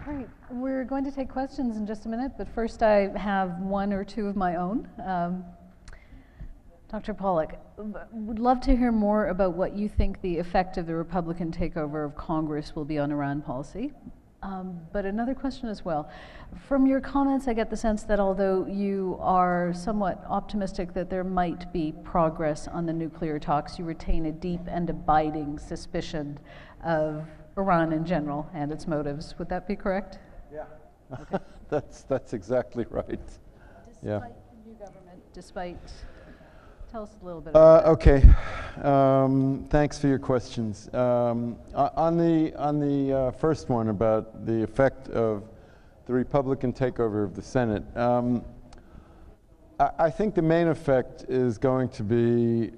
Great. We're going to take questions in just a minute, but first I have one or two of my own. Dr. Pollock, would love to hear more about what you think the effect of the Republican takeover of Congress will be on Iran policy. But another question as well. From your comments, I get the sense that although you are somewhat optimistic that there might be progress on the nuclear talks, you retain a deep and abiding suspicion of Iran in general and its motives. Would that be correct? Yeah. Okay. That's exactly right. Despite Yeah. the new government, tell us a little bit about that. Okay. Thanks for your questions. On the first one about the effect of the Republican takeover of the Senate, I think the main effect is going to be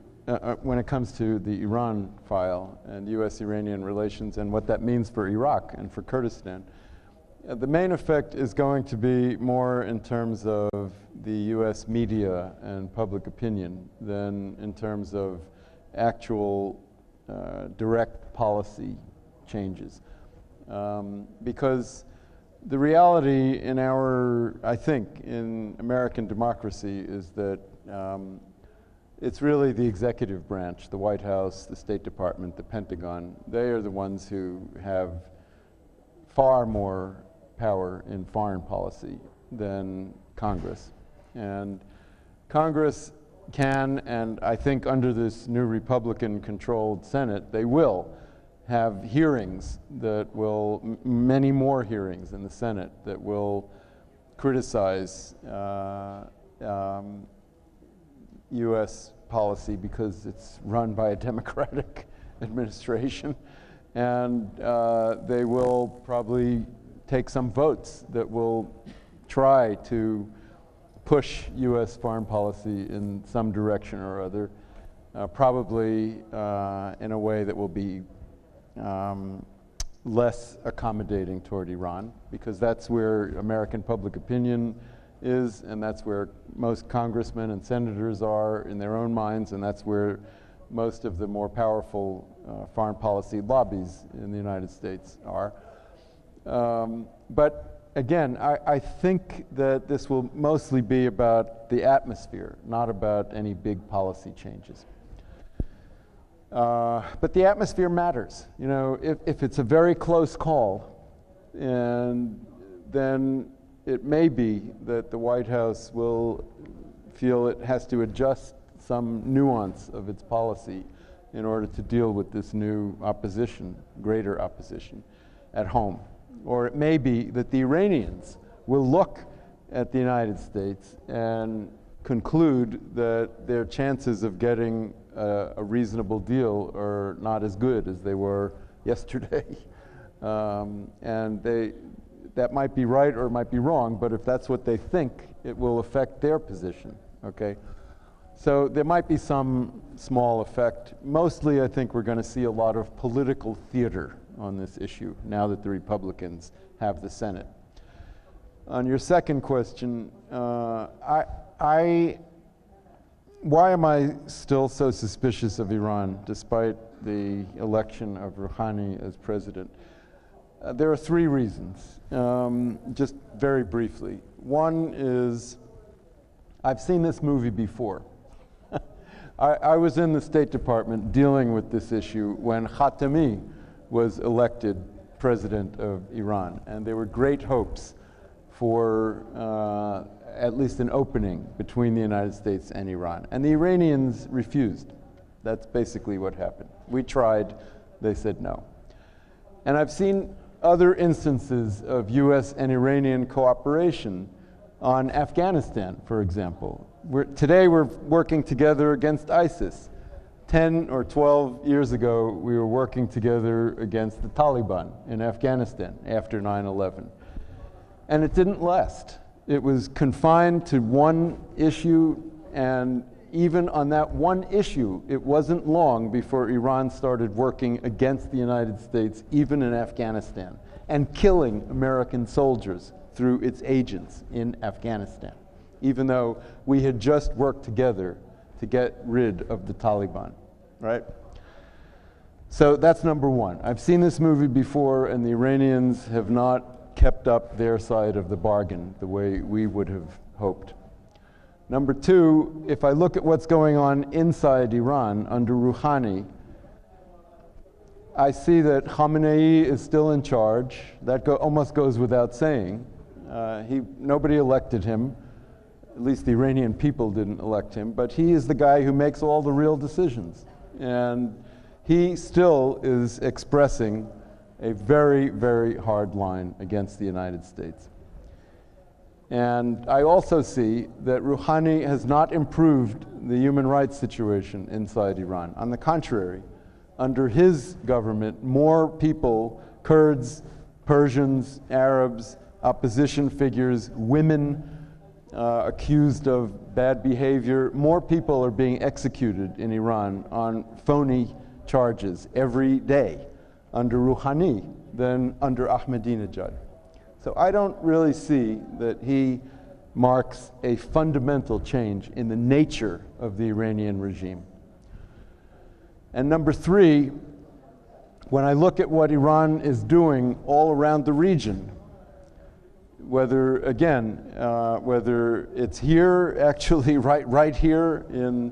when it comes to the Iran file and U.S.-Iranian relations and what that means for Iraq and for Kurdistan. The main effect is going to be more in terms of the U.S. media and public opinion than in terms of actual direct policy changes. Because the reality in I think, in American democracy is that it's really the executive branch, the White House, the State Department, the Pentagon. They are the ones who have far more power in foreign policy than Congress. And Congress can, and I think under this new Republican-controlled Senate, they will have hearings that will, many more hearings in the Senate that will criticize U.S. policy because it's run by a Democratic administration. And they will probably take some votes that will try to push U.S. foreign policy in some direction or other, probably in a way that will be less accommodating toward Iran, because that's where American public opinion is, and that's where most congressmen and senators are in their own minds, and that's where most of the more powerful foreign policy lobbies in the United States are. But again, I think that this will mostly be about the atmosphere, not about any big policy changes. But the atmosphere matters. You know, if it's a very close call, and then it may be that the White House will feel it has to adjust some nuance of its policy in order to deal with this new opposition, greater opposition at home. Or it may be that the Iranians will look at the United States and conclude that their chances of getting a reasonable deal are not as good as they were yesterday. And that might be right or it might be wrong, but if that's what they think, it will affect their position, okay? So there might be some small effect. Mostly, I think we're going to see a lot of political theater on this issue now that the Republicans have the Senate. On your second question, why am I still so suspicious of Iran despite the election of Rouhani as president? There are three reasons, just very briefly. One is, I've seen this movie before. I was in the State Department dealing with this issue when Khatami was elected president of Iran, and there were great hopes for at least an opening between the United States and Iran. And the Iranians refused. That's basically what happened. We tried, they said no. And I've seen other instances of US and Iranian cooperation on Afghanistan, for example. Today we're working together against ISIS. 10 or 12 years ago, we were working together against the Taliban in Afghanistan after 9/11. And it didn't last. It was confined to one issue, and even on that one issue, it wasn't long before Iran started working against the United States, even in Afghanistan, and killing American soldiers through its agents in Afghanistan, even though we had just worked together to get rid of the Taliban, right? So that's number one. I've seen this movie before, and the Iranians have not kept up their side of the bargain the way we would have hoped. Number two, if I look at what's going on inside Iran under Rouhani, I see that Khamenei is still in charge. That almost goes without saying. Nobody elected him. At least the Iranian people didn't elect him, but he is the guy who makes all the real decisions. And he still is expressing a very, very hard line against the United States. And I also see that Rouhani has not improved the human rights situation inside Iran. On the contrary, under his government, more people, Kurds, Persians, Arabs, opposition figures, women accused of bad behavior, more people are being executed in Iran on phony charges every day under Rouhani than under Ahmadinejad. So I don't really see that he marks a fundamental change in the nature of the Iranian regime. And number three, when I look at what Iran is doing all around the region, whether it's here, actually right here in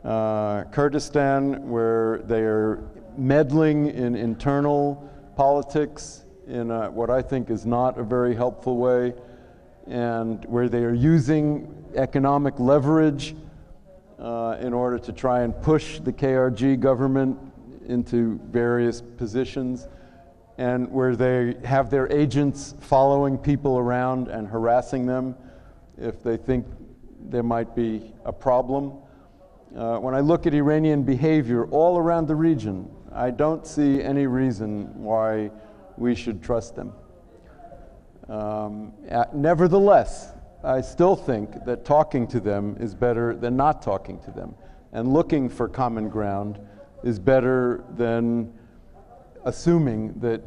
Kurdistan, where they are meddling in internal politics in what I think is not a very helpful way, and where they are using economic leverage in order to try and push the KRG government into various positions, and where they have their agents following people around and harassing them if they think there might be a problem. When I look at Iranian behavior all around the region, I don't see any reason why we should trust them. Nevertheless, I still think that talking to them is better than not talking to them, and looking for common ground is better than assuming that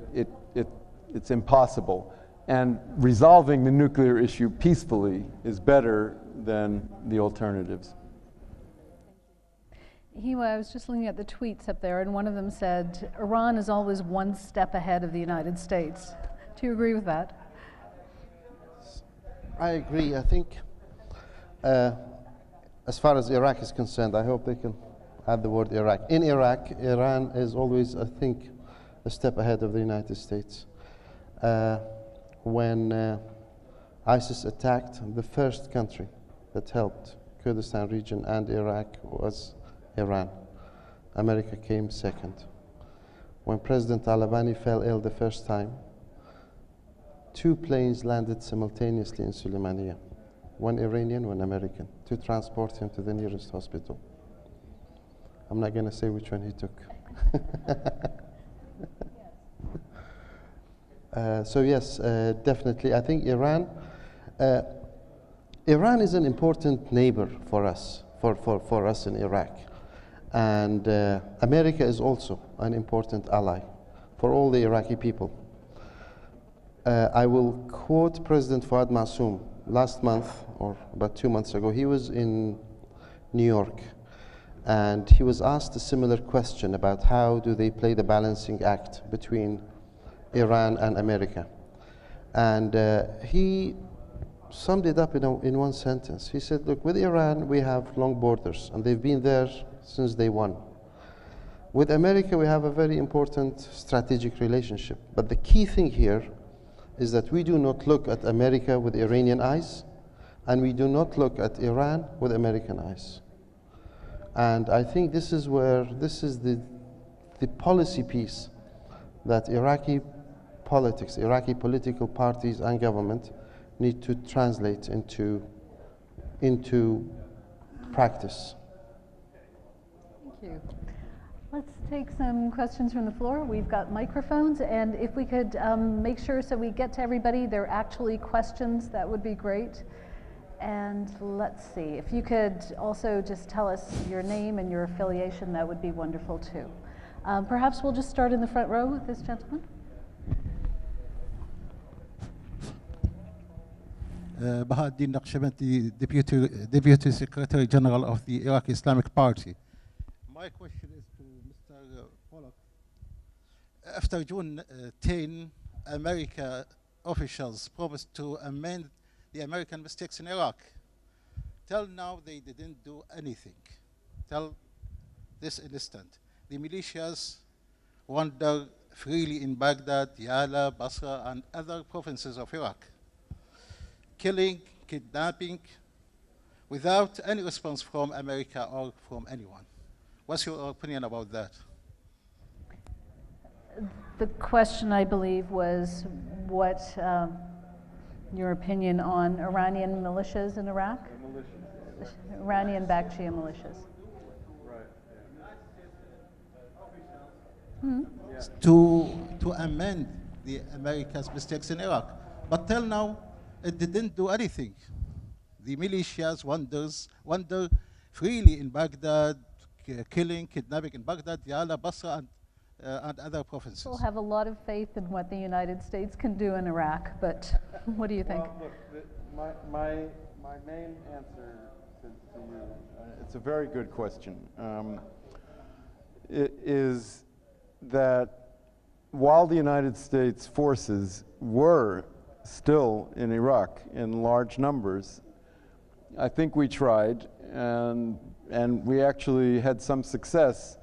it's impossible. And resolving the nuclear issue peacefully is better than the alternatives. Hiwa, I was just looking at the tweets up there, and one of them said, Iran is always one step ahead of the United States. Do you agree with that? I agree. I think as far as Iraq is concerned, I hope they can add the word Iraq. In Iraq, Iran is always, I think, a step ahead of the United States. When ISIS attacked, the first country that helped Kurdistan region and Iraq was Iran. America came second. When President Talabani fell ill the first time, 2 planes landed simultaneously in Suleimania, one Iranian, one American, to transport him to the nearest hospital. I'm not going to say which one he took. So yes, definitely. I think Iran is an important neighbor for us, for us in Iraq. And America is also an important ally for all the Iraqi people. I will quote President Fuad Massoum. Last month, or about 2 months ago, he was in New York, and he was asked a similar question about how do they play the balancing act between Iran and America. And he summed it up in one sentence. He said, look, with Iran, we have long borders, and they've been there since day one. With America, we have a very important strategic relationship. But the key thing here is that we do not look at America with Iranian eyes, and we do not look at Iran with American eyes. And I think this is the policy piece that Iraqi politics, Iraqi political parties and government need to translate into practice. Thank you. Let's take some questions from the floor. We've got microphones, and if we could make sure so we get to everybody, they're actually questions, that would be great. And let's see, if you could also just tell us your name and your affiliation, that would be wonderful too. Perhaps we'll just start in the front row with this gentleman. Bahauddin Naqshbandi, Deputy Secretary General of the Iraqi Islamic Party. My question is to Mr. Pollock. After June 10, America officials promised to amend the American mistakes in Iraq. Till now, they didn't do anything. Till this instant, the militias wander freely in Baghdad, Yala, Basra, and other provinces of Iraq, killing, kidnapping, without any response from America or from anyone. What's your opinion about that? The question, I believe, was what your opinion on Iranian militias in Iraq? Iranian-backed Shia militias. To amend the America's mistakes in Iraq. But till now, it didn't do anything. The militias wander freely in Baghdad, killing, kidnapping in Baghdad, Yala, Basra, and other provinces. People have a lot of faith in what the United States can do in Iraq, but what do you think? Well, look, my main answer to you, it's a very good question, is that while the United States forces were still in Iraq in large numbers, I think we tried, and we actually had some success.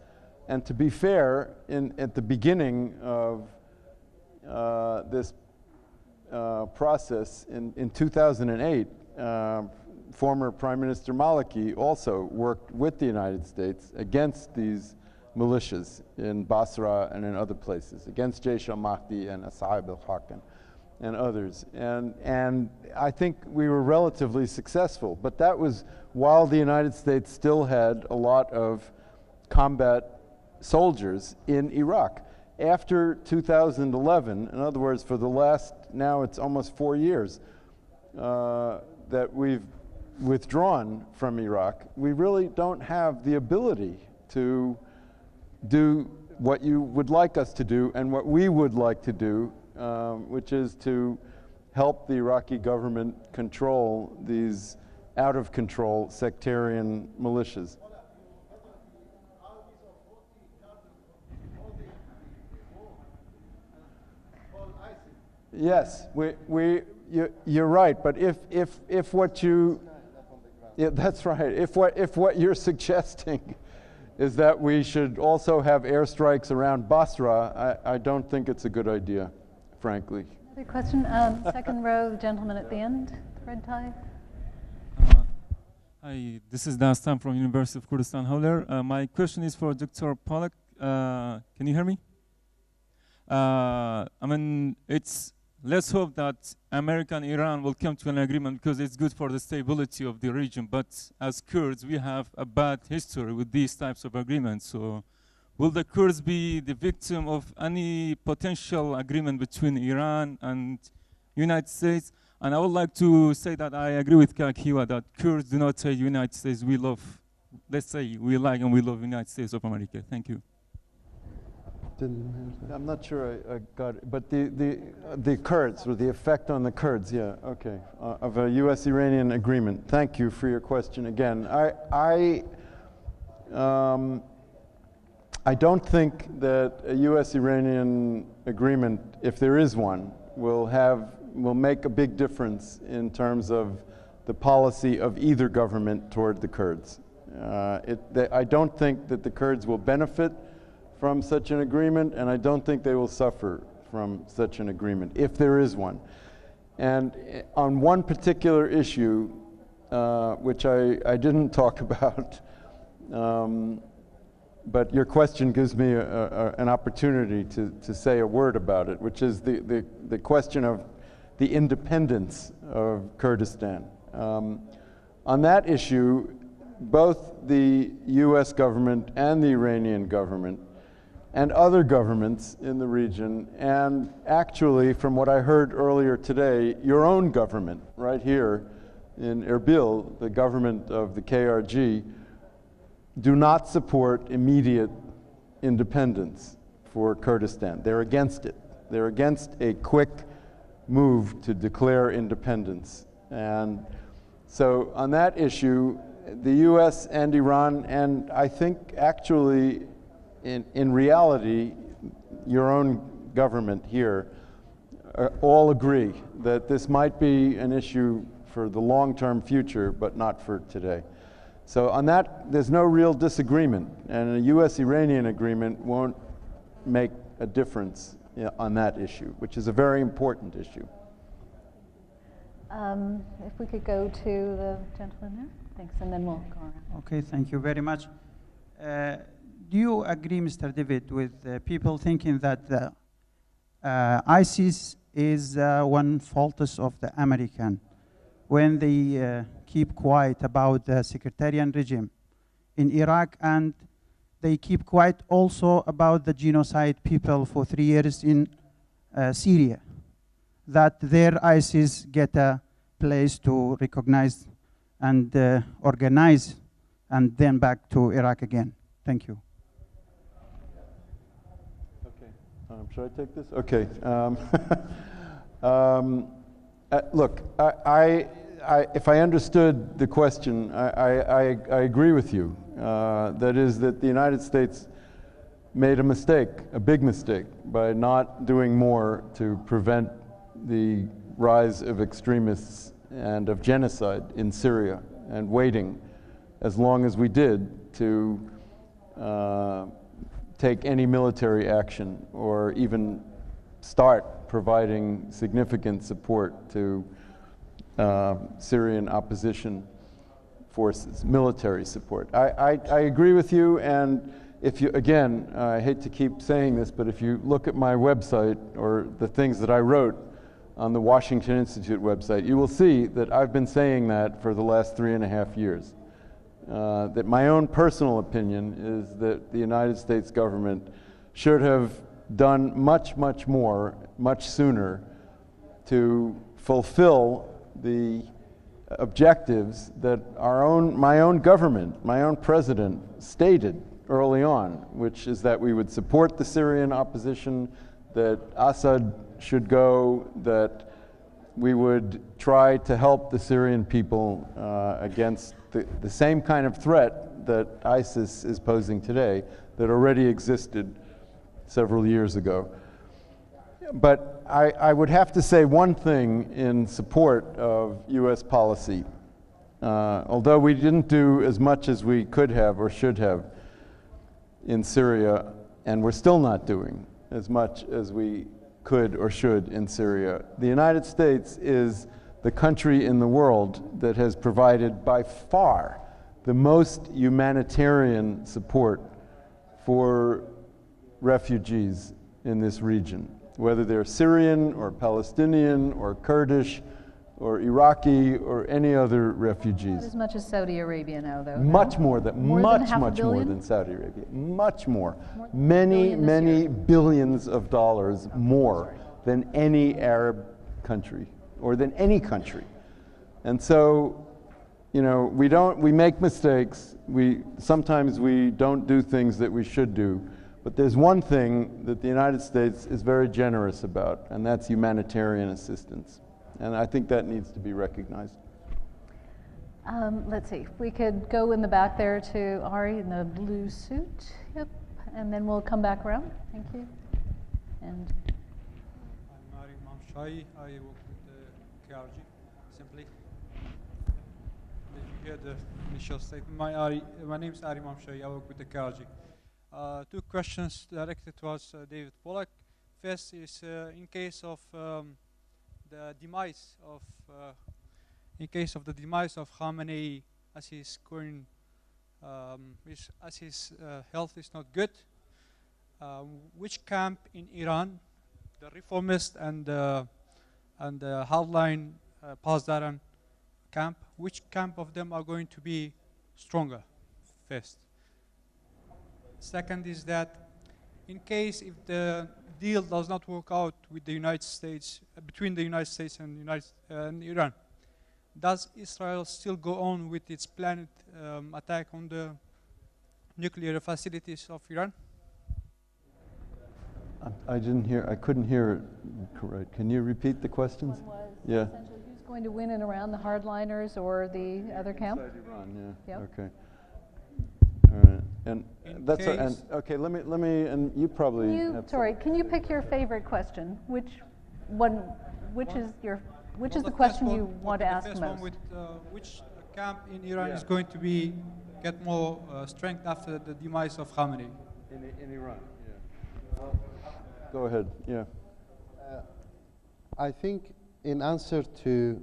And to be fair, at the beginning of this process in 2008, former Prime Minister Maliki also worked with the United States against these militias in Basra and in other places, against Jaysh al-Mahdi and Ashab al-Haq and others. And I think we were relatively successful, but that was while the United States still had a lot of combat soldiers in Iraq. After 2011, in other words, for the last, now it's almost 4 years that we've withdrawn from Iraq, we really don't have the ability to do what you would like us to do and what we would like to do, which is to help the Iraqi government control these out-of-control sectarian militias. Yes, you're right. But if what you, yeah, that's right. If what you're suggesting is that we should also have airstrikes around Basra, I don't think it's a good idea, frankly. Another question, second row, the gentleman at the end, red tie. Hi, this is Dastan from University of Kurdistan Howler. My question is for Dr. Pollock. Can you hear me? I mean, let's hope that America and Iran will come to an agreement because it's good for the stability of the region. But as Kurds, we have a bad history with these types of agreements. So will the Kurds be the victim of any potential agreement between Iran and United States? And I would like to say that I agree with Hiwa that Kurds do not say United States we love. Let's say we like and we love United States of America. Thank you. I'm not sure I got it, but the Kurds, or the effect on the Kurds, yeah, okay, of a U.S.-Iranian agreement. Thank you for your question again. I don't think that a U.S.-Iranian agreement, if there is one, will make a big difference in terms of the policy of either government toward the Kurds. I don't think that the Kurds will benefit from such an agreement, and I don't think they will suffer from such an agreement, if there is one. And on one particular issue, which I didn't talk about, but your question gives me an opportunity to say a word about it, which is the question of the independence of Kurdistan. On that issue, both the US government and the Iranian government and other governments in the region, and actually, from what I heard earlier today, your own government right here in Erbil, the government of the KRG, do not support immediate independence for Kurdistan. They're against it. They're against a quick move to declare independence. And so on that issue, the US and Iran, and I think actually in reality, your own government here, all agree that this might be an issue for the long-term future, but not for today. So on that, there's no real disagreement, and a U.S.-Iranian agreement won't make a difference on that issue, which is a very important issue. If we could go to the gentleman there, thanks, and then we'll go around. Okay, thank you very much. Do you agree, Mr. David, with people thinking that ISIS is one fault of the American when they keep quiet about the sectarian regime in Iraq, and they keep quiet also about the genocide people for 3 years in Syria, that their ISIS get a place to recognize and organize and then back to Iraq again? Thank you. Okay, should I take this? Okay. Look, if I understood the question, I agree with you. That is that the United States made a mistake, a big mistake, by not doing more to prevent the rise of extremists and of genocide in Syria, and waiting as long as we did to take any military action or even start providing significant support to Syrian opposition forces, military support. I agree with you, and if you, again, I hate to keep saying this, but if you look at my website or the things that I wrote on the Washington Institute website, you will see that I've been saying that for the last 3.5 years. That my own personal opinion is that the United States government should have done much, much more, much sooner to fulfill the objectives that my own government, my own president stated early on, which is that we would support the Syrian opposition, that Assad should go, that we would try to help the Syrian people against the same kind of threat that ISIS is posing today that already existed several years ago. But I would have to say one thing in support of U.S. policy. Although we didn't do as much as we could have or should have in Syria, and we're still not doing as much as we could or should in Syria, the United States is the country in the world that has provided by far the most humanitarian support for refugees in this region, whether they're Syrian or Palestinian or Kurdish or Iraqi or any other refugees. Not as much as Saudi Arabia now, though. Much more than, much more than Saudi Arabia. Much more. Many billions of dollars more than any Arab country or than any country. And so, you know, we make mistakes. Sometimes we don't do things that we should do. But there's one thing that the United States is very generous about, and that's humanitarian assistance. And I think that needs to be recognized. Let's see, if we could go in the back there to Ari in the blue suit. Yep, and then we'll come back around. Thank you. And I'm Ari Mamshai. I work with the KRG, simply. Did you hear the initial statement? My name is Ari Mamshai. I work with the KRG. Two questions directed towards David Pollock. First is in case of the demise of Khamenei, as his current, as his health is not good, which camp in Iran, the reformist and the hardline Pasdaran camp, which camp of them are going to be stronger? First. Second is that in case if the deal does not work out with the United States, between the United States and Iran, does Israel still go on with its planned attack on the nuclear facilities of Iran? I couldn't hear it correct. Can you repeat the questions? one was Yeah. essentially who's going to win and around the hardliners or the other camp? Inside Iran, yeah. Yep. Okay. All right. And In that's case- okay. Let me. And you probably. Can you pick your favorite question? Which which is your, which is Well, the question first you one- want to okay, ask the first most? one with which camp in Iran Yeah. is going to get more strength after the demise of Khamenei? In Iran, yeah. Go ahead, yeah. I think in answer to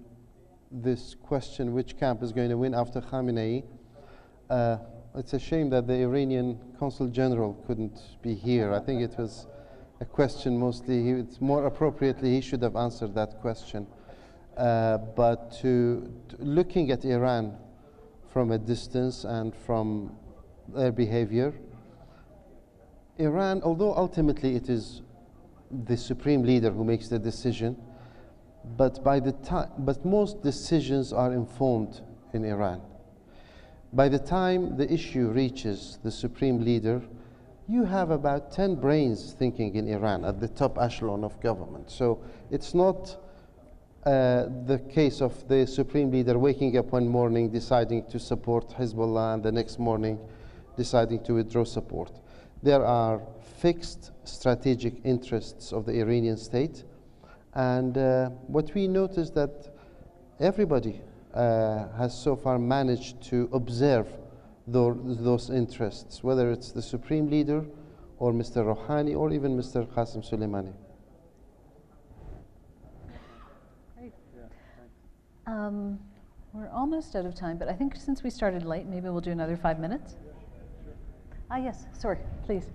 this question, which camp is going to win after Khamenei, it's a shame that the Iranian Consul General couldn't be here. I think it was a question mostly, it's more appropriately he should have answered that question. But looking at Iran from a distance and from their behavior, Iran, although ultimately it is the supreme leader who makes the decision, but most decisions are informed in Iran. By the time the issue reaches the supreme leader, you have about 10 brains thinking in Iran at the top echelon of government. So it's not the case of the supreme leader waking up one morning deciding to support Hezbollah and the next morning deciding to withdraw support. There are fixed strategic interests of the Iranian state, and what we noticed that everybody has so far managed to observe those interests, whether it's the supreme leader or Mr. Rouhani or even Mr. Qasem Soleimani. Great. We're almost out of time, but I think since we started late, maybe we'll do another 5 minutes. Ah, yes, sorry, please.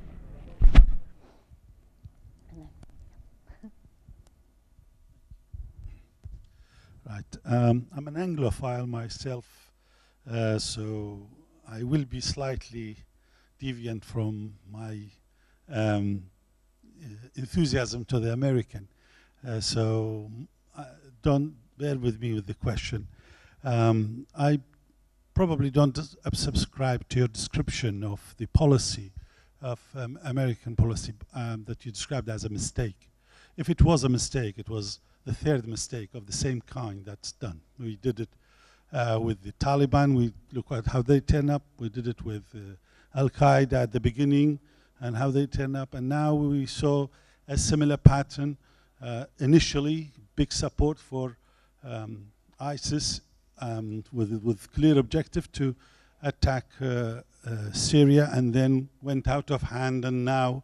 Right. I'm an Anglophile myself, so I will be slightly deviant from my enthusiasm to the American. So don't bear with me with the question. I probably don't subscribe to your description of the policy of American policy that you described as a mistake. If it was a mistake, it was the third mistake of the same kind that's done. We did it with the Taliban. We look at how they turn up. We did it with Al-Qaeda at the beginning and how they turn up. And now we saw a similar pattern. Initially, big support for ISIS with clear objective to attack Syria, and then went out of hand. And now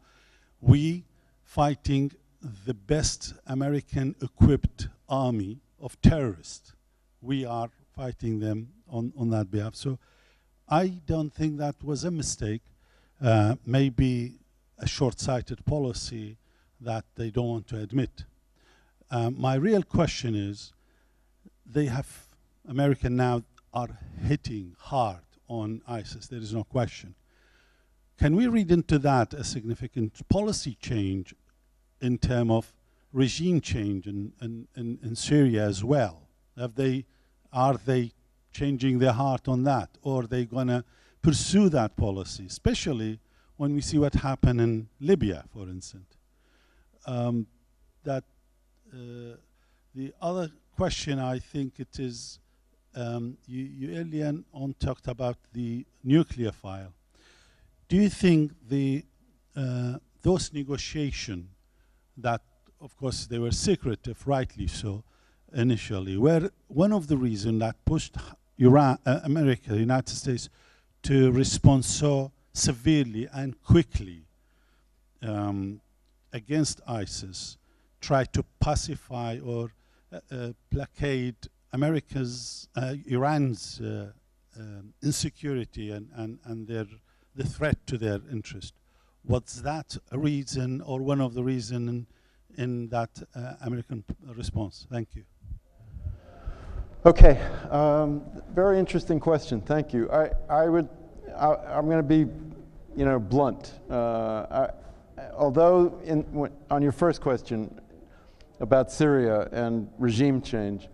we fighting the best American equipped army of terrorists. We are fighting them on that behalf. So I don't think that was a mistake, maybe a short-sighted policy that they don't want to admit. My real question is, America now are hitting hard on ISIS, there is no question. Can we read into that a significant policy change in terms of regime change in Syria as well? Are they changing their heart on that, or are they going to pursue that policy, especially when we see what happened in Libya, for instance? The other question, I think it is, you earlier on talked about the nuclear file. Do you think those negotiations that, of course, they were secretive, rightly so, initially, were one of the reasons that pushed America, the United States, to respond so severely and quickly against ISIS, try to pacify or placate Iran's insecurity and the threat to their interest? Was that a reason or one of the reasons in that American response? Thank you. Okay, very interesting question. Thank you. I'm going to be, blunt. Although on your first question about Syria and regime change,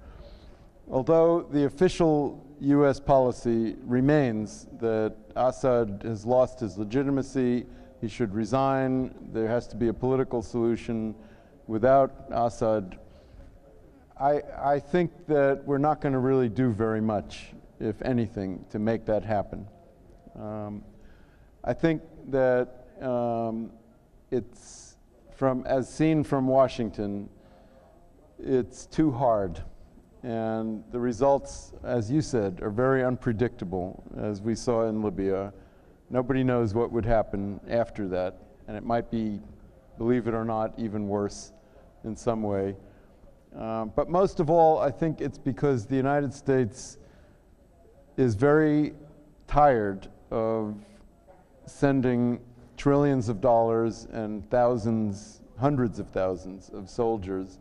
although the official U.S. policy remains that Assad has lost his legitimacy, he should resign, there has to be a political solution without Assad, I think that we're not going to really do very much, if anything, to make that happen. I think that it's as seen from Washington, it's too hard. And the results, as you said, are very unpredictable, as we saw in Libya. Nobody knows what would happen after that, and it might be, believe it or not, even worse in some way. But most of all, I think it's because the United States is very tired of sending trillions of dollars and thousands, hundreds of thousands of soldiers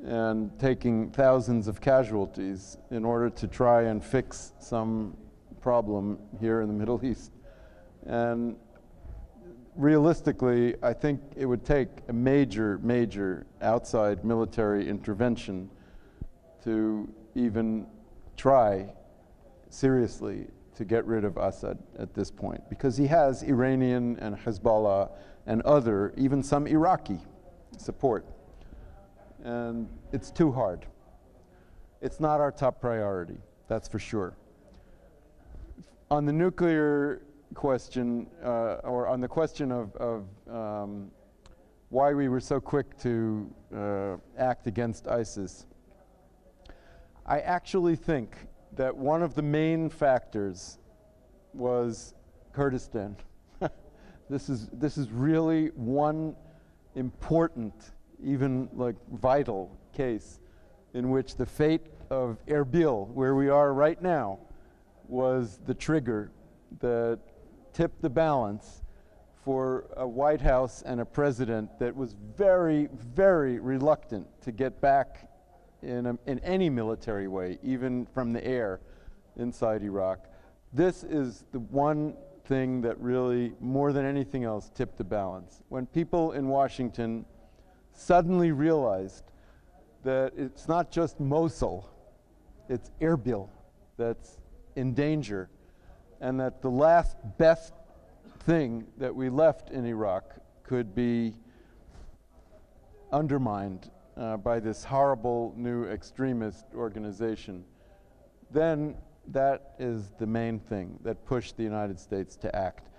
and taking thousands of casualties in order to try and fix some problem here in the Middle East. And realistically, I think it would take a major outside military intervention to even try seriously to get rid of Assad at this point, because he has Iranian and Hezbollah and other, even some Iraqi support. And it's too hard. It's not our top priority, that's for sure. On the nuclear question, or on the question of why we were so quick to act against ISIS, I actually think that one of the main factors was Kurdistan. This is really one important, even like vital case in which the fate of Erbil, where we are right now, was the trigger that tipped the balance for a White House and a president that was very reluctant to get back in any military way, even from the air inside Iraq. This is the one thing that really, more than anything else, tipped the balance. When people in Washington suddenly realized that it's not just Mosul, it's Erbil that's in danger, and that the last best thing that we left in Iraq could be undermined by this horrible new extremist organization, then that is the main thing that pushed the United States to act.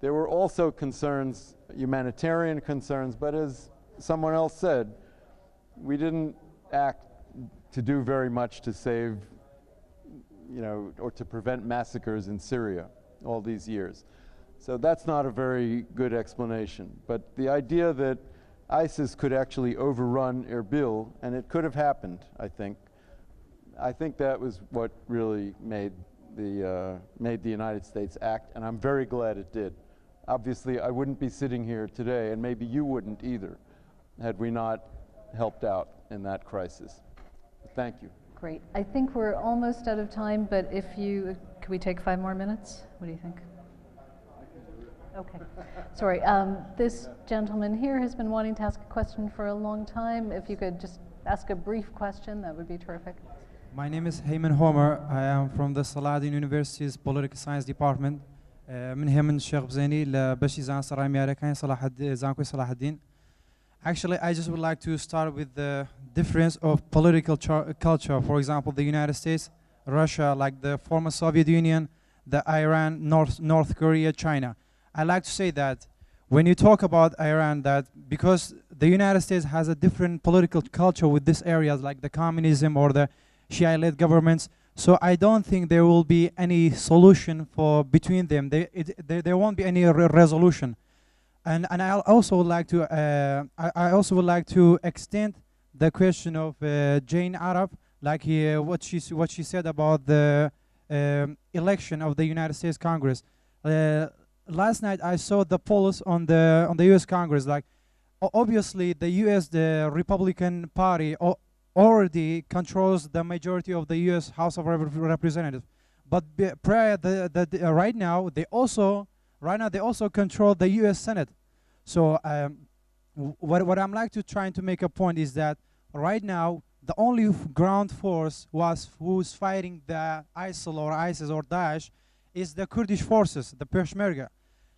There were also concerns, humanitarian concerns, but as someone else said, we didn't act to do very much to save, or to prevent massacres in Syria all these years. So that's not a very good explanation. But the idea that ISIS could actually overrun Erbil, and it could have happened, I think that was what really made the United States act, and I'm very glad it did. Obviously, I wouldn't be sitting here today, and maybe you wouldn't either, had we not helped out in that crisis. Thank you. Great. I think we're almost out of time, but can we take 5 more minutes? What do you think? Okay. Sorry. This gentleman here has been wanting to ask a question for a long time. If you could just ask a brief question, that would be terrific. My name is Heyman Homer. I am from the Saladin University's Political Science Department. من هي من الشيخ بزيني لبشي زان سراي مياركين صلاح الدين. Actually, I just would like to start with the difference of political culture. For example, the United States, Russia, like the former Soviet Union, the Iran, North Korea, China. I like to say that when you talk about Iran, that because the United States has a different political culture with these areas, like the communism or the Shia-led governments, so I don't think there will be any solution for between them. There won't be any resolution. And I also would like to extend the question of Jane Arraf, like what she said about the election of the United States Congress. Last night I saw the polls on the U.S. Congress. Like obviously the Republican Party already controls the majority of the U.S. House of Representatives, but right now they also control the U.S. Senate. So what I'm like to trying to make a point is that right now the only ground force who's fighting the ISIL or ISIS or Daesh is the Kurdish forces, the Peshmerga.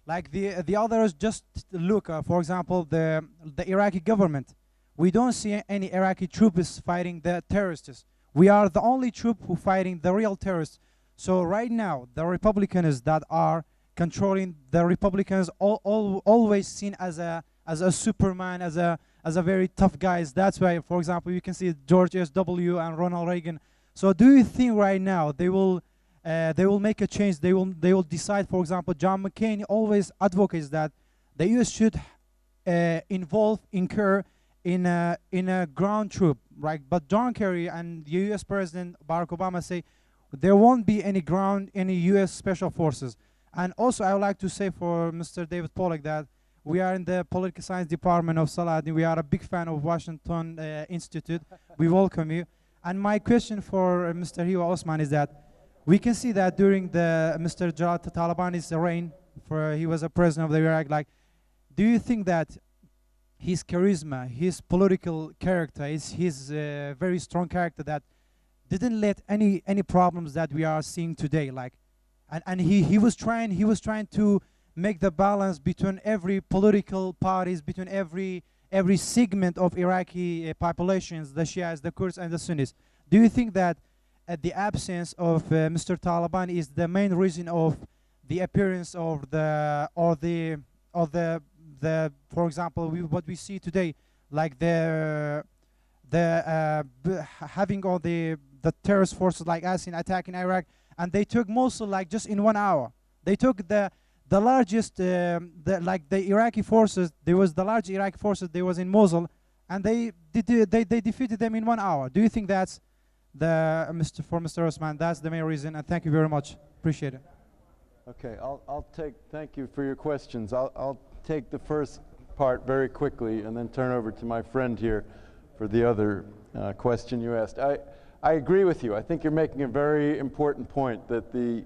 Like the others, just look, for example, the Iraqi government. We don't see any Iraqi troops fighting the terrorists. We are the only troop who fighting the real terrorists. So right now, the Republicans that are controlling, the Republicans always seen as a Superman, as as a very tough guys. That's why, for example, you can see George S.W. and Ronald Reagan. So do you think right now they will make a change? They will decide. For example, John McCain always advocates that the U.S. should incur in a ground troop, right? But John Kerry and the U.S. President Barack Obama say there won't be any U.S. special forces. And also, I would like to say for Mr. David Pollock that we are in the political science department of Saladin. We are a big fan of Washington Institute. We welcome you. And my question for Mr. Hiwa Osman is that we can see that during the Mr. Jalal Talabani's reign, he was a president of the Iraq. Like, do you think that his charisma, his political character, his very strong character that didn't let any problems that we are seeing today, like, and he was trying to make the balance between every political parties, between every segment of Iraqi populations, the Shias, the Kurds, and the Sunnis. Do you think that the absence of Mr. Taliban is the main reason of the appearance of for example, what we see today, like having all the terrorist forces like us in attacking Iraq, and they took Mosul like just in 1 hour. They took the largest, the Iraqi forces. There was the large Iraqi forces. There was in Mosul, and they defeated them in 1 hour. Do you think that's for Mr. Osman? That's the main reason. And thank you very much. Appreciate it. Okay, thank you for your questions. I'll take the first part very quickly and then turn over to my friend here for the other question you asked. I agree with you. I think you're making a very important point that the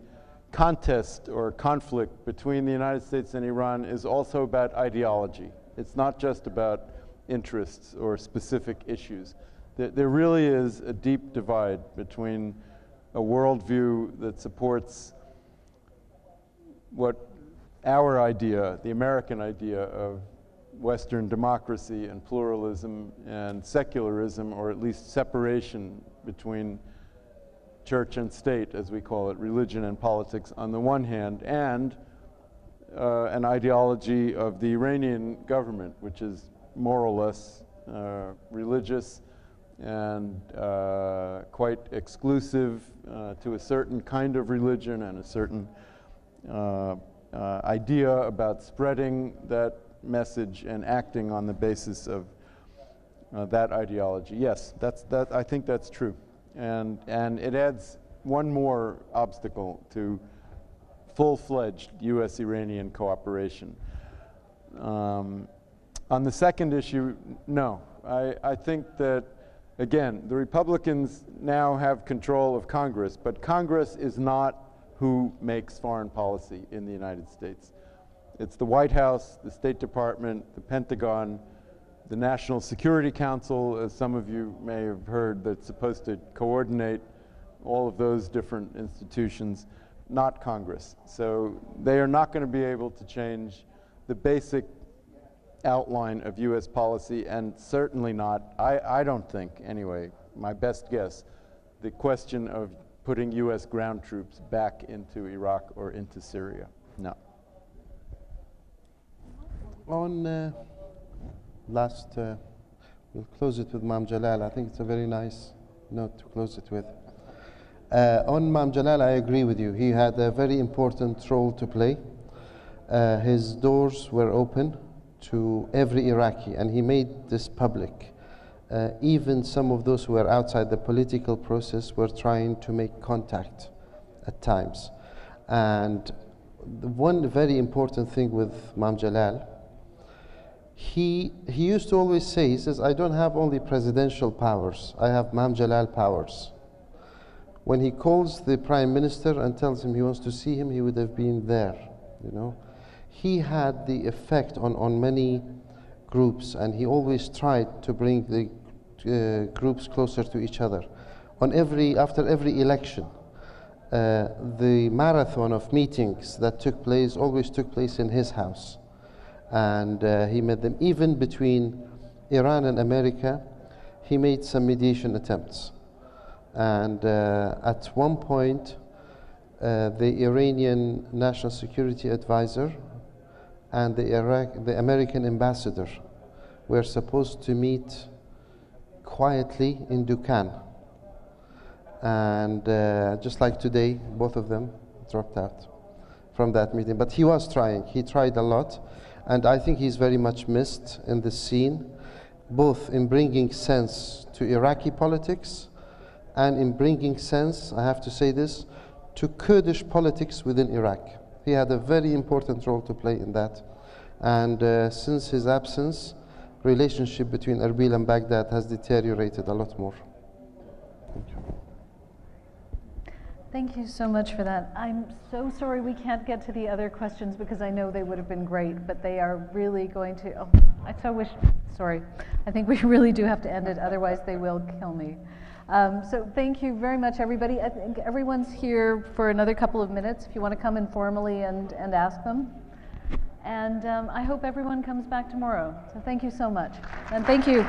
contest or conflict between the United States and Iran is also about ideology. It's not just about interests or specific issues. There really is a deep divide between a worldview that supports what our idea, the American idea of Western democracy and pluralism and secularism, or at least separation between church and state, as we call it, religion and politics on the one hand, and an ideology of the Iranian government, which is more or less religious and quite exclusive to a certain kind of religion and a certain idea about spreading that message and acting on the basis of that ideology. Yes, I think that's true. And it adds one more obstacle to full-fledged U.S.-Iranian cooperation. On the second issue, no. I think that, again, the Republicans now have control of Congress, but Congress is not who makes foreign policy in the United States. It's the White House, the State Department, the Pentagon, the National Security Council, as some of you may have heard, that's supposed to coordinate all of those different institutions, not Congress. So they are not going to be able to change the basic outline of U.S. policy, and certainly not, I don't think, anyway, my best guess, the question of putting U.S. ground troops back into Iraq or into Syria. No. On we'll close it with Mam Jalal. I think it's a very nice note to close it with. On Mam Jalal, I agree with you. He had a very important role to play. His doors were open to every Iraqi, and he made this public. Even some of those who were outside the political process were trying to make contact at times. And the one very important thing with Mam Jalal, he used to always say, he says, I don't have only presidential powers, I have Mam Jalal powers. When he calls the prime minister and tells him he wants to see him, he would have been there, you know. He had the effect on many groups, and he always tried to bring the groups closer to each other. After every election, the marathon of meetings that always took place in his house. And he made them, even between Iran and America, he made some mediation attempts. And at one point, the Iranian National Security Advisor and the American ambassador were supposed to meet quietly in Dukan. And just like today, both of them dropped out from that meeting. But he was trying. He tried a lot. And I think he's very much missed in the scene, both in bringing sense to Iraqi politics and in bringing sense, I have to say this, to Kurdish politics within Iraq. He had a very important role to play in that. And since his absence, relationship between Erbil and Baghdad has deteriorated a lot more. Thank you. Thank you so much for that. I'm so sorry we can't get to the other questions because I know they would have been great, but they are really going to, oh, I so wish, sorry. I think we really do have to end it, otherwise they will kill me. So thank you very much, everybody. I think everyone's here for another couple of minutes if you want to come informally and ask them. And I hope everyone comes back tomorrow. So thank you so much. And thank you.